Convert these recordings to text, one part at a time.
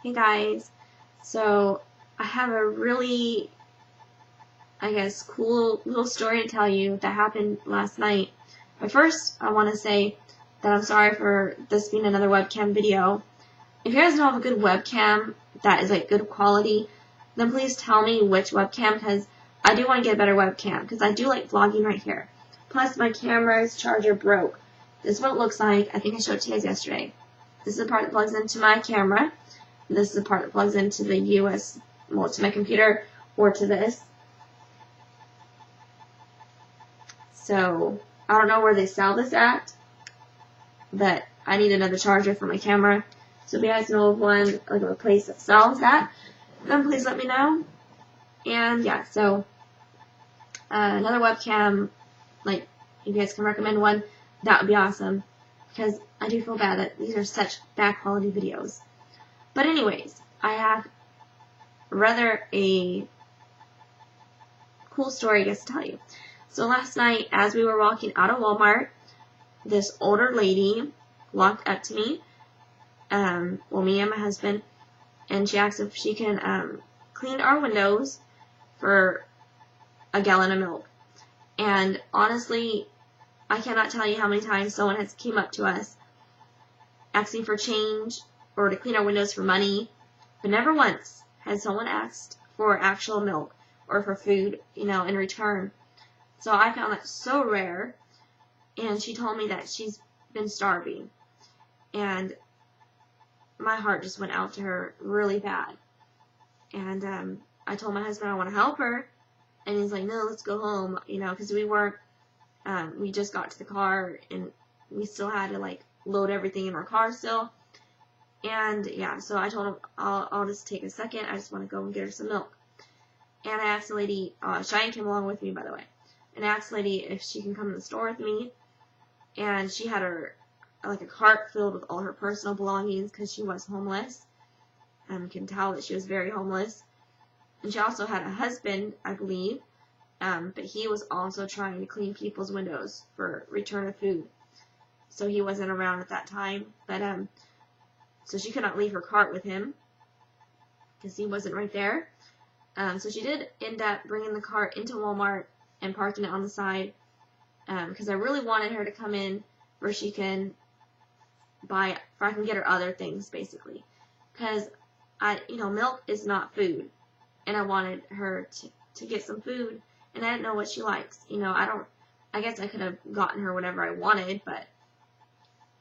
Hey guys, so I have a really, cool little story to tell you that happened last night. But first, I want to say that I'm sorry for this being another webcam video. If you guys don't have a good webcam that is good quality, then please tell me which webcam, because I do want to get a better webcam, because I do like vlogging right here. Plus, my camera's charger broke. This is what it looks like. I think I showed it to you guys yesterday. This is the part that plugs into my camera. This is the part that plugs into the to my computer, or to this. So, I don't know where they sell this at, but I need another charger for my camera. So if you guys know of one, a place that sells that, then please let me know. And yeah, so, another webcam, if you guys can recommend one, that would be awesome. Because I do feel bad that these are such bad quality videos. But anyways, I have rather a cool story to tell you. So last night, as we were walking out of Walmart, this older lady walked up to me, me and my husband, and she asked if she can clean our windows for a gallon of milk. And honestly, I cannot tell you how many times someone has came up to us asking for change or to clean our windows for money, but never once has someone asked for actual milk or for food, in return. So I found that so rare, and she told me that she's been starving, and my heart just went out to her really bad. And I told my husband I want to help her, and he's like, no, let's go home, because we just got to the car, and we still had to, load everything in our car still. And yeah, so I told him, I'll just take a second. I just want to go and get her some milk. And I asked the lady, Cheyenne came along with me, by the way. And I asked the lady if she can come to the store with me. And she had a cart filled with all her personal belongings because she was homeless. You can tell that she was very homeless. And she also had a husband, I believe. But he was also trying to clean people's windows for return of food. So he wasn't around at that time. But, so she could not leave her cart with him because he wasn't right there. So she did end up bringing the cart into Walmart and parking it on the side because I really wanted her to come in where she can I can get her other things, basically. Because, milk is not food. And I wanted her to get some food, and I didn't know what she likes. I guess I could have gotten her whatever I wanted, but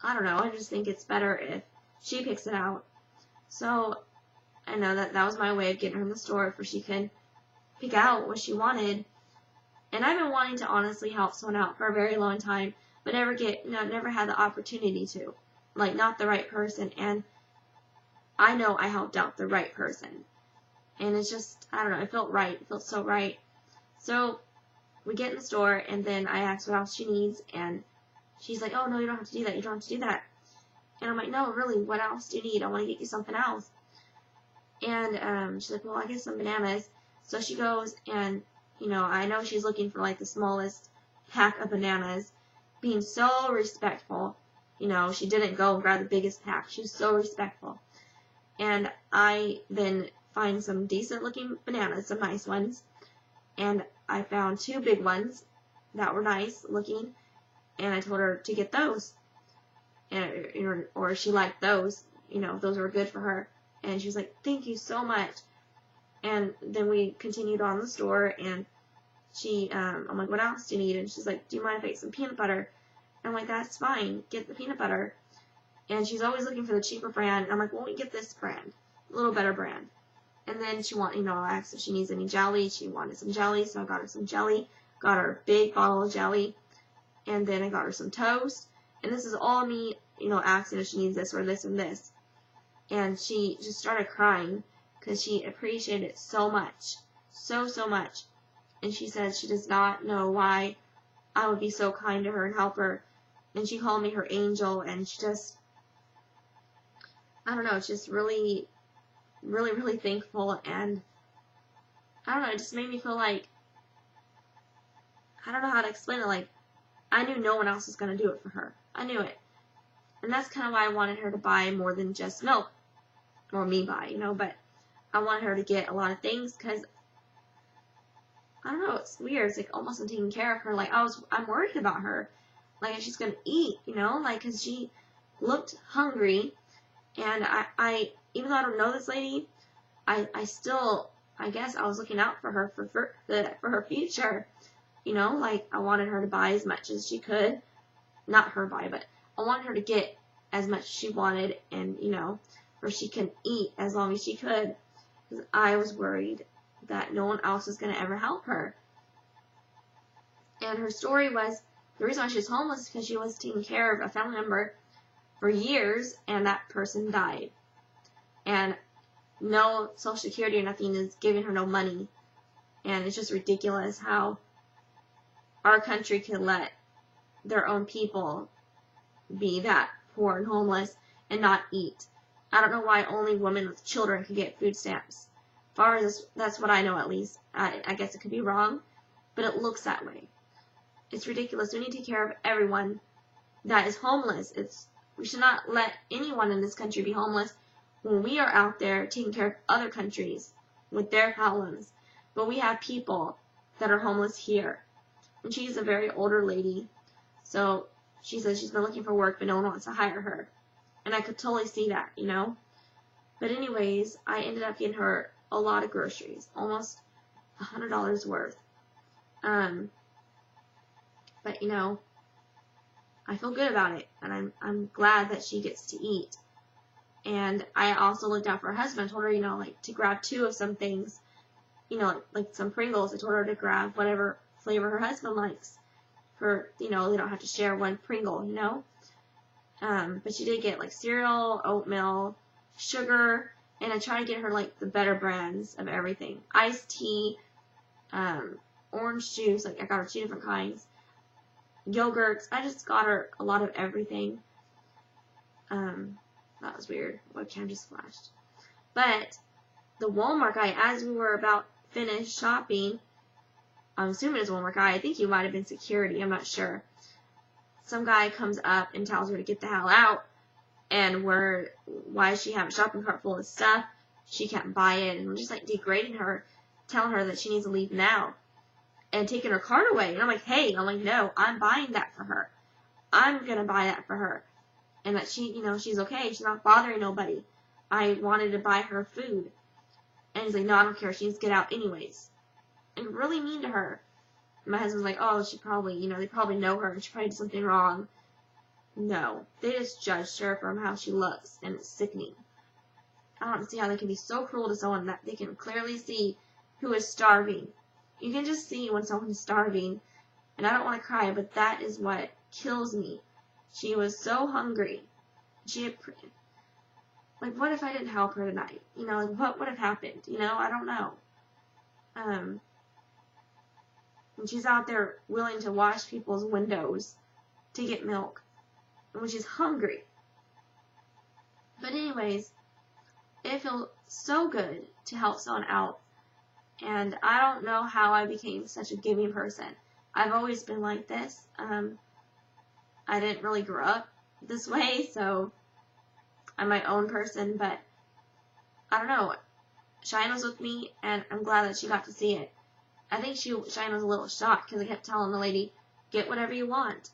I don't know. I just think it's better if she picks it out. So I know that was my way of getting her in the store, for she could pick out what she wanted. And I've been wanting to honestly help someone out for a very long time, but never had the opportunity to. Not the right person. And I know I helped out the right person. And it's just, I don't know, it felt right. It felt so right. So we get in the store, and then I ask what else she needs, and she's like, oh, no, you don't have to do that. You don't have to do that. And I'm like, no, really, what else do you need? I want to get you something else. And she's like, well, I guess some bananas. So she goes, and, I know she's looking for, the smallest pack of bananas, being so respectful. She didn't go and grab the biggest pack. She was so respectful. And I then find some decent-looking bananas, some nice ones. And I found 2 big ones that were nice looking, and I told her to get those. And, or she liked those, those were good for her. And she was like, thank you so much. And then we continued on the store, and I'm like, what else do you need? And she's like, do you mind if I get some peanut butter? And I'm like, that's fine, get the peanut butter. And she's always looking for the cheaper brand, and I'm like, well, we get this brand, a little better brand. And then she I asked if she needs any jelly. She wanted some jelly, so I got her some jelly, got her a big bottle of jelly, and then I got her some toast. And this is all me, asking if she needs this or this and this. And she just started crying because she appreciated it so much. So, so much. And she said she does not know why I would be so kind to her and help her. And she called me her angel, and she just, I don't know, it's just really, really, really thankful. And I don't know, it just made me feel like, I don't know how to explain it, I knew no one else was going to do it for her. I knew it. And that's kind of why I wanted her to buy more than just milk. or me buy, but I wanted her to get a lot of things because, I don't know, it's weird. It's like almost I'm taking care of her. Like I'm worried about her. Like if she's going to eat, like because she looked hungry. And I, even though I don't know this lady, I still, I guess I was looking out for her for her future. Like I wanted her to buy as much as she could. Not her buy, but I wanted her to get as much as she wanted and, where she can eat as long as she could. Because I was worried that no one else was going to ever help her. And her story was, the reason why she was homeless is because she was taking care of a family member for years, and that person died. And no Social Security or nothing is giving her no money. And it's just ridiculous how our country can let their own people be that poor and homeless and not eat. I don't know why only women with children can get food stamps. As far as that's what I know, at least. I guess it could be wrong, but it looks that way. It's ridiculous. We need to take care of everyone that is homeless. We should not let anyone in this country be homeless when we are out there taking care of other countries with their problems. But we have people that are homeless here. And she's a very older lady. So she says she's been looking for work, but no one wants to hire her. And I could totally see that, But anyways, I ended up getting her a lot of groceries. Almost $100 worth. But, I feel good about it. And I'm glad that she gets to eat. And I also looked out for her husband. I told her, to grab 2 of some things. Like some Pringles. I told her to grab whatever flavor her husband likes. For, they don't have to share one Pringle, But she did get, cereal, oatmeal, sugar, and I tried to get her, the better brands of everything. Iced tea, orange juice, I got her 2 different kinds. Yogurts. I just got her a lot of everything. That was weird. Webcam just flashed. But the Walmart guy, as we were about finished shopping, I'm assuming it's a Walmart guy. I think he might have been security. I'm not sure. Some guy comes up and tells her to get the hell out. And why does she have a shopping cart full of stuff? She can't buy it. And I'm just degrading her, telling her that she needs to leave now. And taking her cart away. And I'm like, hey, no, I'm buying that for her. I'm going to buy that for her. And that she, she's okay. She's not bothering nobody. I wanted to buy her food. And he's like, no, I don't care. She needs to get out anyways. And really mean to her. And my husband's like, oh, she probably, they probably know her and she probably did something wrong. No. They just judged her from how she looks. And it's sickening. I don't see how they can be so cruel to someone that they can clearly see who is starving. You can just see when someone's starving. And I don't want to cry, but that is what kills me. She was so hungry. She had, what if I didn't help her tonight? What would have happened? I don't know. And she's out there willing to wash people's windows to get milk. When she's hungry. But anyways, it feels so good to help someone out. And I don't know how I became such a giving person. I've always been like this. I didn't really grow up this way, so I'm my own person, but I don't know. Cheyenne was with me, and I'm glad that she got to see it. I think Cheyenne was a little shocked because I kept telling the lady, get whatever you want.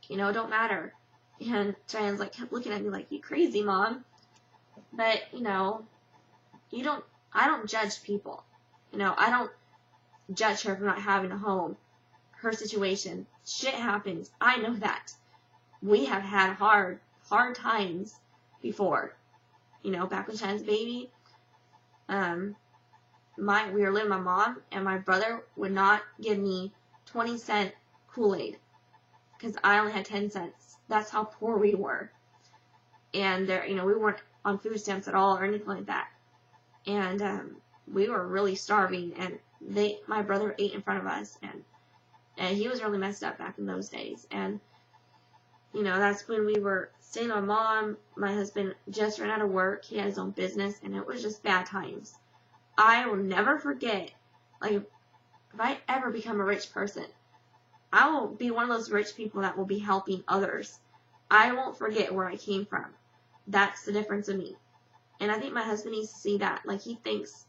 It don't matter. And Cheyenne's kept looking at me like, you crazy, Mom. But, I don't judge people. I don't judge her for not having a home. Her situation. Shit happens. I know that. We have had hard times before. Back when Cheyenne's baby. We were living with my mom, and my brother would not give me 20-cent Kool-Aid. Because I only had 10 cents. That's how poor we were. And we weren't on food stamps at all or anything like that. And we were really starving, and my brother ate in front of us, and he was really messed up back in those days. And that's when we were staying with Mom. My husband just ran out of work. He had his own business, and it was just bad times. I will never forget, if I ever become a rich person, I will be one of those rich people that will be helping others. I won't forget where I came from. That's the difference in me. And I think my husband needs to see that. Like, he thinks,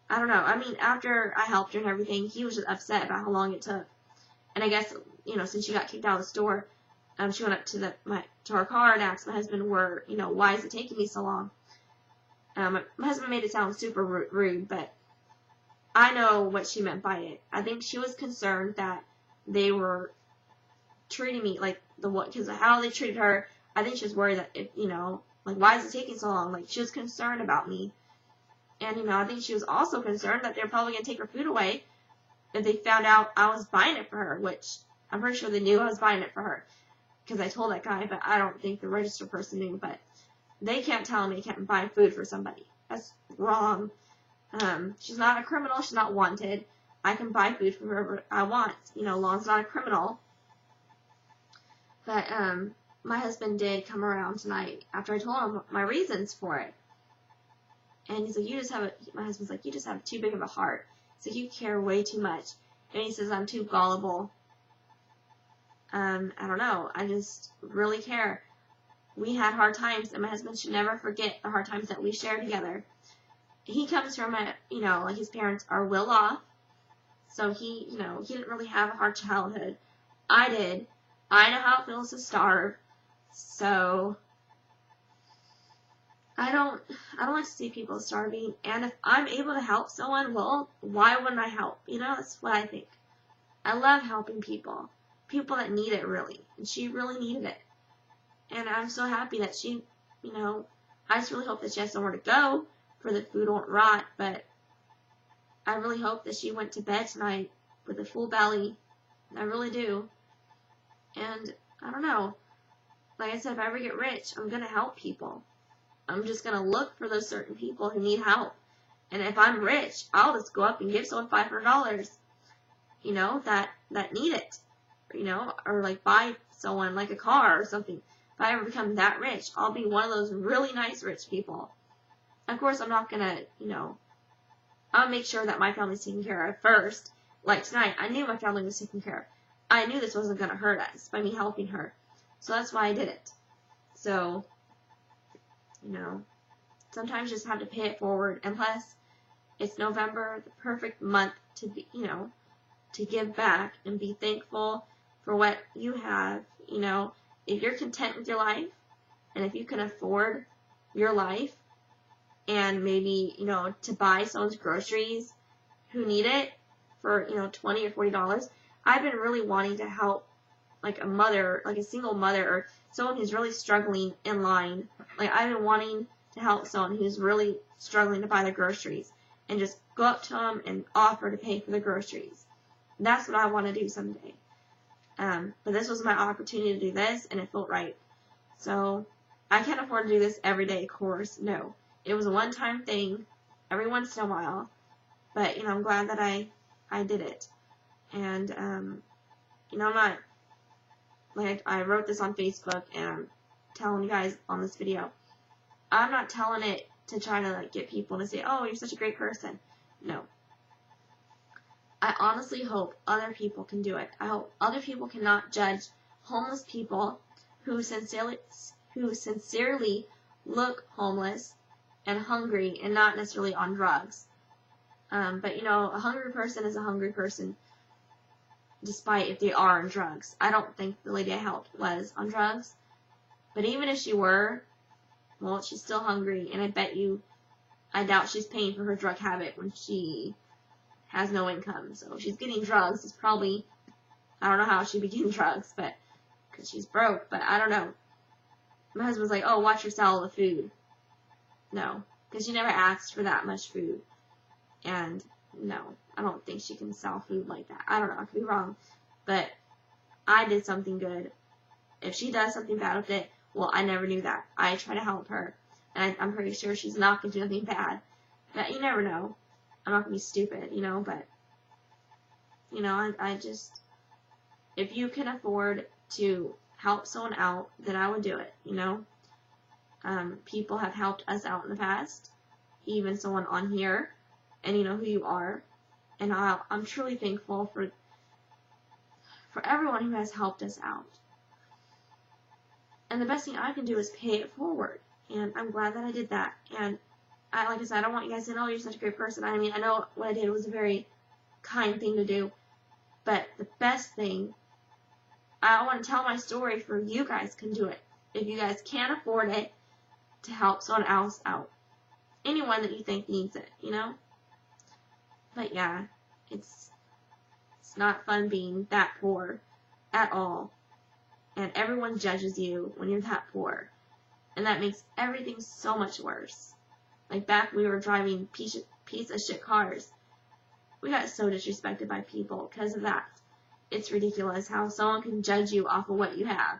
I don't know. I mean, after I helped her and everything, he was just upset about how long it took. And I guess, since she got kicked out of the store, she went up to her car and asked my husband, why is it taking me so long? My husband made it sound super rude, but I know what she meant by it. I think she was concerned that they were treating me like because of how they treated her. I think she was worried that, why is it taking so long? Like, she was concerned about me. And, I think she was also concerned that they're probably going to take her food away if they found out I was buying it for her, which I'm pretty sure they knew I was buying it for her because I told that guy, but I don't think the register person knew. But they can't tell me I can't buy food for somebody. That's wrong. She's not a criminal. She's not wanted. I can buy food for whoever I want, as long as it's not a criminal. But my husband did come around tonight after I told him my reasons for it. And he's like, my husband's like, you just have too big of a heart. So you care way too much. And he says, I'm too gullible. I don't know. I just really care. We had hard times, and my husband should never forget the hard times that we shared together. He comes from like his parents are well off. So he didn't really have a hard childhood. I did. I know how it feels to starve. So I don't like to see people starving, and if I'm able to help someone, well, why wouldn't I help? That's what I think. I love helping people that need it really, and she really needed it. And I'm so happy that she, I just really hope that she has somewhere to go for the food won't rot, but I really hope that she went to bed tonight with a full belly. I really do. And I don't know. Like I said, if I ever get rich, I'm going to help people. I'm just going to look for those certain people who need help. And if I'm rich, I'll just go up and give someone $500, that need it. Or like buy someone like a car or something. If I ever become that rich, I'll be one of those really nice rich people. Of course, I'm not going to, I'll make sure that my family's taken care of first. Like tonight, I knew my family was taken care of. I knew this wasn't going to hurt us by me helping her. So that's why I did it. So, sometimes you just have to pay it forward. And plus, it's November, the perfect month to be, to give back and be thankful for what you have. If you're content with your life, and if you can afford your life, and maybe, to buy someone's groceries who need it for, $20 or $40, I've been really wanting to help, like a mother, like a single mother, or someone who's really struggling in line. Like, I've been wanting to help someone who's really struggling to buy their groceries, and just go up to them and offer to pay for the groceries. That's what I want to do someday. But this was my opportunity to do this, and it felt right. So, I can't afford to do this every day, of course. No. It was a one-time thing, every once in a while. But, I'm glad that I did it. And, I'm not, like, I wrote this on Facebook, and I'm telling you guys on this video. I'm not telling it to try to, like, get people to say, oh, you're such a great person. No. I honestly hope other people can do it. I hope other people cannot judge homeless people who sincerely look homeless and hungry and not necessarily on drugs. But, a hungry person is a hungry person despite if they are on drugs. I don't think the lady I helped was on drugs. But even if she were, well, she's still hungry, and I doubt she's paying for her drug habit when she has no income. So if she's getting drugs, it's probably, I don't know how she'd be getting drugs, but, because she's broke, but I don't know. My husband's like, oh, watch her sell the food. No, because she never asked for that much food. And no, I don't think she can sell food like that. I don't know, I could be wrong. But I did something good. If she does something bad with it, well, I never knew that. I try to help her. And I'm pretty sure she's not going to do anything bad. But you never know. I'm not going to be stupid, but, I just, if you can afford to help someone out, then I would do it, People have helped us out in the past, even someone on here, and you know who you are. And I'm truly thankful for everyone who has helped us out. And the best thing I can do is pay it forward, And I'm glad that I did that. And like I said, I don't want you guys to know you're such a great person. I mean, I know what I did was a very kind thing to do. But the best thing, I want to tell my story for you guys can do it. If you guys can't afford it, to help someone else out. Anyone that you think needs it, you know? But yeah, it's not fun being that poor at all. And everyone judges you when you're that poor. And that makes everything so much worse. Like back when we were driving piece of shit cars, we got so disrespected by people because of that. It's ridiculous how someone can judge you off of what you have,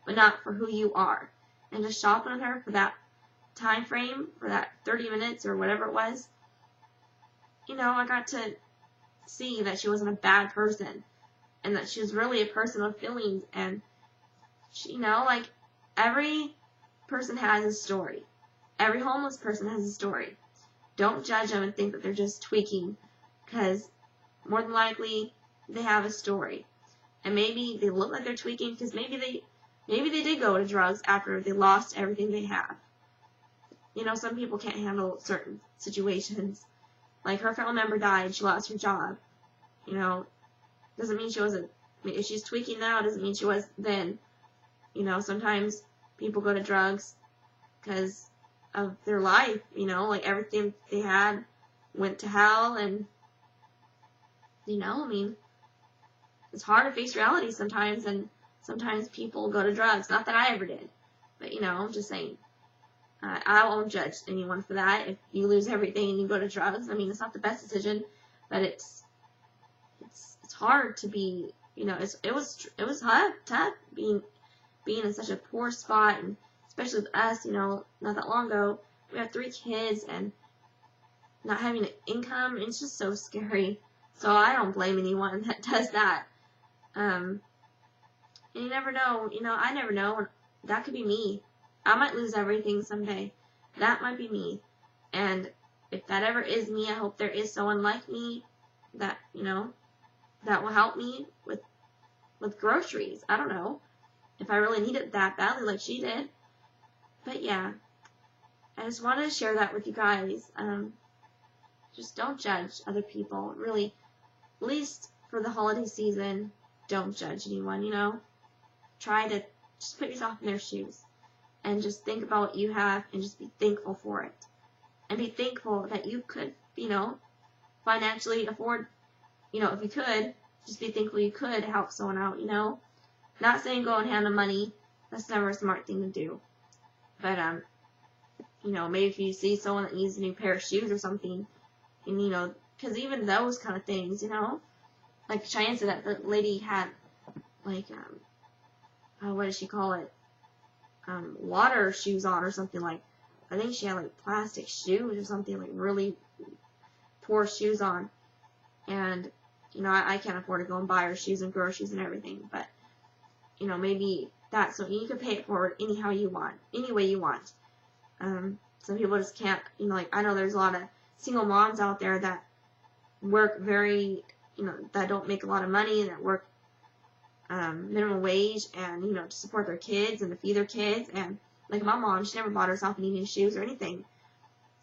but not for who you are. And just shopping with her for that time frame, for that 30 minutes or whatever it was, you know, I got to see that she wasn't a bad person and that she was really a person with feelings. And she, you know, like every person has a story. Every homeless person has a story. Don't judge them and think that they're just tweaking, because more than likely they have a story. And maybe they look like they're tweaking because maybe they did go to drugs after they lost everything they have. You know, some people can't handle certain situations. Like her family member died, she lost her job. You know, doesn't mean she wasn't. If she's tweaking now, doesn't mean she was then. You know, sometimes people go to drugs because of their life. You know, like everything they had went to hell, and you know, I mean, it's hard to face reality sometimes, and sometimes people go to drugs. Not that I ever did, but you know, I'm just saying. I won't judge anyone for that. If you lose everything and you go to drugs, I mean, it's not the best decision, but it's hard to be, you know, it was tough being in such a poor spot, and especially with us, you know, not that long ago, we have 3 kids and not having an income. It's just so scary. So I don't blame anyone that does that. And you never know, you know, I never know. That could be me. I might lose everything someday. That might be me. And if that ever is me, I hope there is someone like me that, you know, that will help me with groceries. I don't know if I really need it that badly like she did. But yeah, I just wanted to share that with you guys. Just don't judge other people. Really, at least for the holiday season, don't judge anyone, you know. Try to just put yourself in their shoes. And just think about what you have and just be thankful for it. And be thankful that you could, you know, financially afford, you know, if you could, just be thankful you could help someone out, you know. Not saying go and hand them money. That's never a smart thing to do. But, you know, maybe if you see someone that needs a new pair of shoes or something, and, you know, because even those kind of things, you know, like Cheyenne said that the lady had, like, what does she call it? Water shoes on or something. Like, I think she had like plastic shoes or something, like really poor shoes on. And, you know, I can't afford to go and buy her shoes and groceries and everything, but, you know, maybe that, so you can pay it forward anyhow you want, any way you want. Some people just can't, you know, like, I know there's a lot of single moms out there that work very, you know, that don't make a lot of money and that work minimum wage, and, you know, to support their kids and to feed their kids. And like my mom, she never bought herself any new shoes or anything.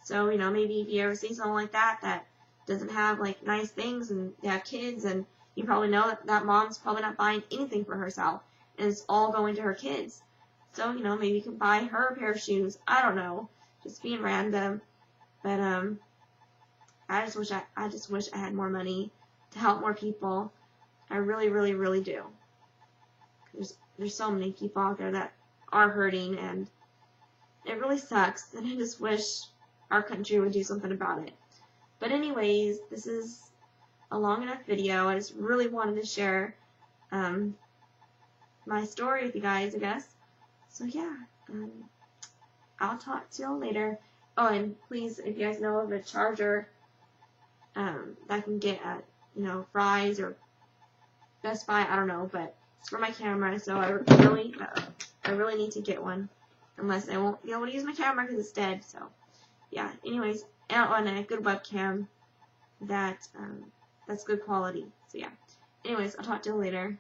So, you know, maybe if you ever see someone like that doesn't have like nice things and they have kids, and you probably know that that mom's probably not buying anything for herself, and it's all going to her kids. So, you know, maybe you can buy her a pair of shoes. I don't know, just being random. But I just wish I had more money to help more people. I really, really, really do. There's so many people out there that are hurting, and it really sucks, and I just wish our country would do something about it. But anyways, this is a long enough video. I just really wanted to share my story with you guys, I guess. So yeah, I'll talk to y'all later. Oh, and please, if you guys know of a charger that I can get at, you know, Fry's or Best Buy, I don't know, but it's for my camera, so I really need to get one, unless I won't be able to use my camera because it's dead. So yeah, anyways, and a good webcam that's good quality. So yeah, anyways, I'll talk to you later.